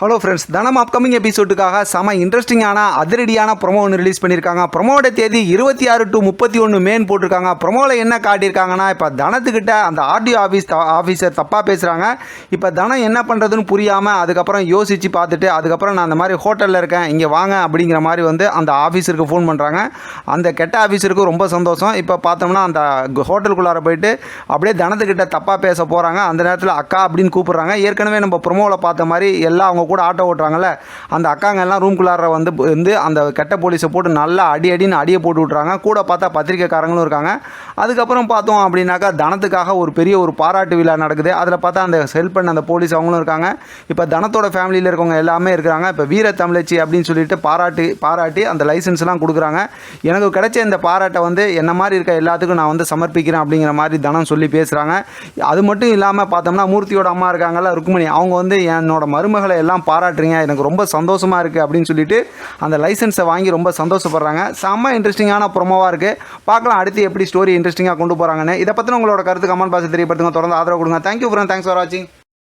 Hello friends, தனம் upcoming எபிசோடுக்காக செம இன்ட்ரெஸ்டிங்கான அதிரடியான ப்ரொமோ ஒன்று ரிலீஸ் பண்ணியிருக்காங்க. ப்ரொமோட தேதி 26 to 31 மேன் போட்டிருக்காங்க. ப்ரொமோவில் என்ன காட்டியிருக்காங்கன்னா, இப்போ தனத்துக்கிட்ட அந்த ஆர்டிஓ ஆஃபீஸர் தப்பாக பேசுகிறாங்க. இப்போ தனம் என்ன பண்ணுறதுன்னு புரியாமல் அதுக்கப்புறம் யோசித்து பார்த்துட்டு அதுக்கப்புறம் நான் அந்த மாதிரி ஹோட்டலில் இருக்கேன், இங்கே வாங்க அப்படிங்கிற மாதிரி வந்து அந்த ஆஃபீஸருக்கு ஃபோன் பண்ணுறாங்க. அந்த கெட்ட ஆஃபீஸருக்கு ரொம்ப சந்தோஷம். இப்போ பார்த்தோம்னா அந்த ஹோட்டலுக்குள்ளார போயிட்டு அப்படியே தனத்துக்கிட்ட தப்பாக பேச போகிறாங்க. அந்த நேரத்தில் அக்கா அப்படின்னு கூப்பிட்றாங்க. ஏற்கனவே நம்ம ப்ரொமோவில் பார்த்த மாதிரி எல்லாம் அவங்க கூட ஆட்டோ ஓட்டுறாங்கல்ல, அந்த அக்காங்க எல்லாம் ரூம்குள்ளார வந்து அந்த கெட்ட போலீஸை போட்டு நல்லா அடின்னு அடியை போட்டு விட்றாங்க. கூட பார்த்தா பத்திரிக்கைக்காரங்களும் இருக்காங்க. அதுக்கப்புறம் பார்த்தோம் அப்படின்னாக்கா தனத்துக்காக ஒரு பெரிய ஒரு பாராட்டு விழா நடக்குது. அதில் பார்த்தா அந்த ஹெல்ப் பண்ண அந்த போலீஸ் அவங்களும் இருக்காங்க. இப்போ தனத்தோட ஃபேமிலியில் இருக்கவங்க எல்லாமே இருக்கிறாங்க. இப்போ வீர தமிழச்சி அப்படின்னு சொல்லிட்டு பாராட்டி அந்த லைசன்ஸ்லாம் கொடுக்குறாங்க. எனக்கு கிடைச்ச இந்த பாராட்டை வந்து என்ன மாதிரி இருக்க எல்லாத்துக்கும் நான் வந்து சமர்ப்பிக்கிறேன் அப்படிங்கிற மாதிரி தனம் சொல்லி பேசுகிறாங்க. அது மட்டும் இல்லாமல் பார்த்தோம்னா மூர்த்தியோட அம்மா இருக்காங்கல்ல, ருக்மணி, அவங்க வந்து என்னோட மருமகளை எல்லாம் பாராட்டுறீங்க, எனக்கு ரொம்ப சந்தோஷமாக இருக்குது அப்படின்னு சொல்லிட்டு அந்த லைசன்ஸை வாங்கி ரொம்ப சந்தோஷப்படுறாங்க. செம்ம இன்ட்ரெஸ்டிங்கான ப்ரொமோவாக இருக்குது. பார்க்கலாம் அடுத்து எப்படி ஸ்டோரி இன்ட்ரெஸ்டிங்காக கொண்டு போகிறாங்கன்னு. இதை பற்றின உங்களோட கருத்து கமெண்ட் பாக்ஸில் தெரியப்படுத்துங்க. தொடர்ந்து ஆதரவு கொடுங்க. தேங்க்யூ ஃப்ரெண்ட், தேங்க்ஸ் ஃபார் வாட்சிங்.